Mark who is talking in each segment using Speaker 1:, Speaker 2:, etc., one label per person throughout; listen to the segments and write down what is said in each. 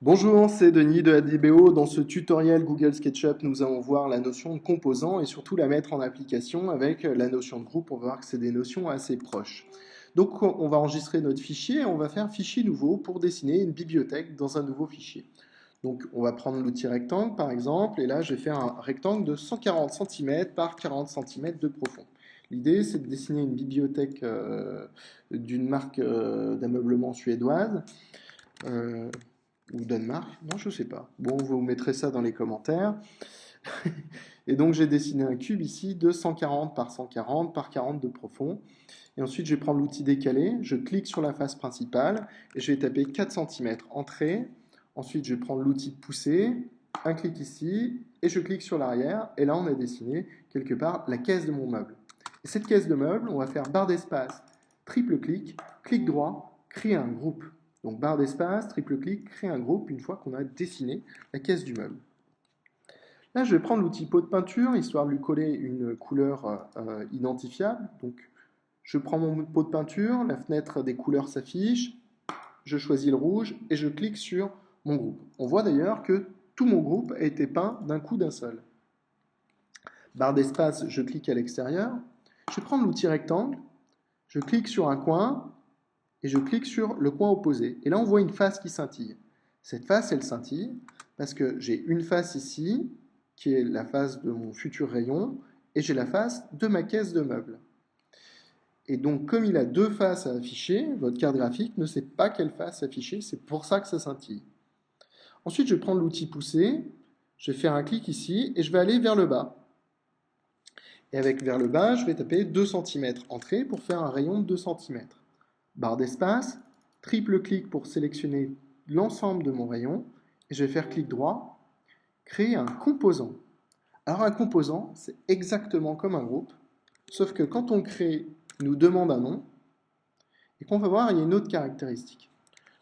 Speaker 1: Bonjour, c'est Denis de ADBO. Dans ce tutoriel Google SketchUp, nous allons voir la notion de composant et surtout la mettre en application avec la notion de groupe. On va voir que c'est des notions assez proches. Donc on va enregistrer notre fichier et on va faire fichier nouveau pour dessiner une bibliothèque dans un nouveau fichier. Donc on va prendre l'outil rectangle par exemple et là je vais faire un rectangle de 140 cm par 40 cm de profond. L'idée c'est de dessiner une bibliothèque d'une marque d'ameublement suédoise. Ou Danemark, non je sais pas. Bon, vous mettrez ça dans les commentaires. Et donc j'ai dessiné un cube ici de 140 par 140 par 40 de profond. Et ensuite je vais prendre l'outil décalé, je clique sur la face principale et je vais taper 4 cm entrée. Ensuite je vais prendre l'outil pousser, un clic ici et je clique sur l'arrière. Et là on a dessiné quelque part la caisse de mon meuble. Et cette caisse de meuble, on va faire barre d'espace, triple clic, clic droit, créer un groupe. Donc barre d'espace, triple clic, créer un groupe une fois qu'on a dessiné la caisse du meuble. Là, je vais prendre l'outil pot de peinture, histoire de lui coller une couleur identifiable. Donc, je prends mon pot de peinture, la fenêtre des couleurs s'affiche, je choisis le rouge et je clique sur mon groupe. On voit d'ailleurs que tout mon groupe a été peint d'un coup d'un seul. Barre d'espace, je clique à l'extérieur. Je vais prendre l'outil rectangle, je clique sur un coin, et je clique sur le coin opposé. Et là, on voit une face qui scintille. Cette face, elle scintille parce que j'ai une face ici, qui est la face de mon futur rayon, et j'ai la face de ma caisse de meubles. Et donc, comme il a deux faces à afficher, votre carte graphique ne sait pas quelle face afficher, c'est pour ça que ça scintille. Ensuite, je vais prendre l'outil pousser, je vais faire un clic ici, et je vais aller vers le bas. Et avec vers le bas, je vais taper 2 cm entrée pour faire un rayon de 2 cm. Barre d'espace, triple clic pour sélectionner l'ensemble de mon rayon, et je vais faire clic droit, créer un composant. Alors un composant, c'est exactement comme un groupe, sauf que quand on le crée, il nous demande un nom, et qu'on va voir, il y a une autre caractéristique.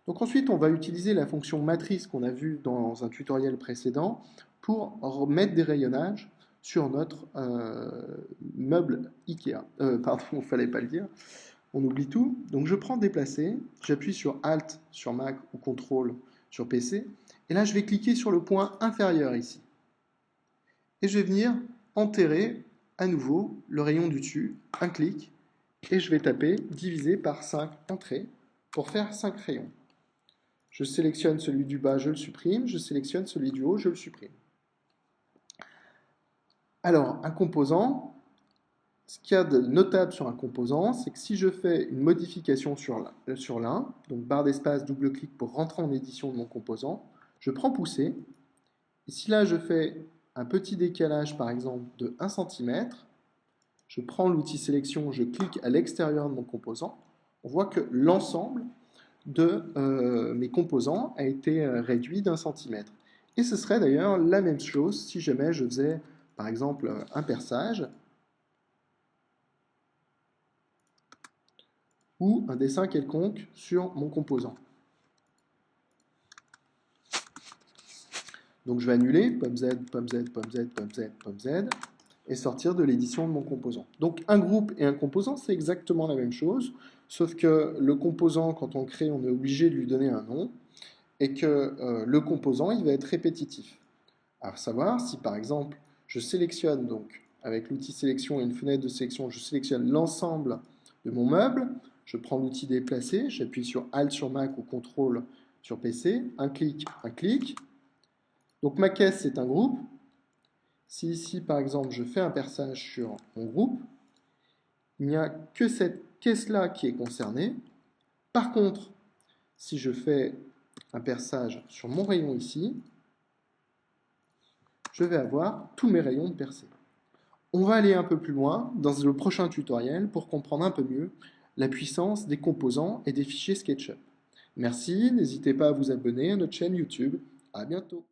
Speaker 1: Donc ensuite, on va utiliser la fonction matrice qu'on a vue dans un tutoriel précédent pour remettre des rayonnages sur notre meuble Ikea. Pardon, il ne fallait pas le dire. On oublie tout. Donc je prends déplacer, j'appuie sur Alt sur Mac ou CTRL sur PC, et là je vais cliquer sur le point inférieur ici. Et je vais venir enterrer à nouveau le rayon du dessus, un clic, et je vais taper divisé par 5 entrées pour faire 5 rayons. Je sélectionne celui du bas, je le supprime, je sélectionne celui du haut, je le supprime. Alors, un composant, ce qu'il y a de notable sur un composant, c'est que si je fais une modification sur l'un, donc barre d'espace, double clic pour rentrer en édition de mon composant, je prends pousser, et si là je fais un petit décalage par exemple de 1 cm, je prends l'outil sélection, je clique à l'extérieur de mon composant, on voit que l'ensemble de mes composants a été réduit d'1 cm. Et ce serait d'ailleurs la même chose si jamais je faisais par exemple un perçage ou un dessin quelconque sur mon composant. Donc je vais annuler pomme Z, pomme Z, pomme Z, pomme Z, pomme Z et sortir de l'édition de mon composant. Donc un groupe et un composant, c'est exactement la même chose, sauf que le composant, quand on le crée, on est obligé de lui donner un nom, et que le composant, il va être répétitif. À savoir, si par exemple, je sélectionne donc, avec l'outil sélection et une fenêtre de sélection, je sélectionne l'ensemble de mon meuble, je prends l'outil déplacer, j'appuie sur Alt sur Mac ou CTRL sur PC, un clic, un clic. Donc ma caisse, c'est un groupe. Si ici, par exemple, je fais un perçage sur mon groupe, il n'y a que cette caisse-là qui est concernée. Par contre, si je fais un perçage sur mon rayon ici, je vais avoir tous mes rayons de percée. On va aller un peu plus loin dans le prochain tutoriel pour comprendre un peu mieux la puissance des composants et des fichiers SketchUp. Merci, n'hésitez pas à vous abonner à notre chaîne YouTube. À bientôt.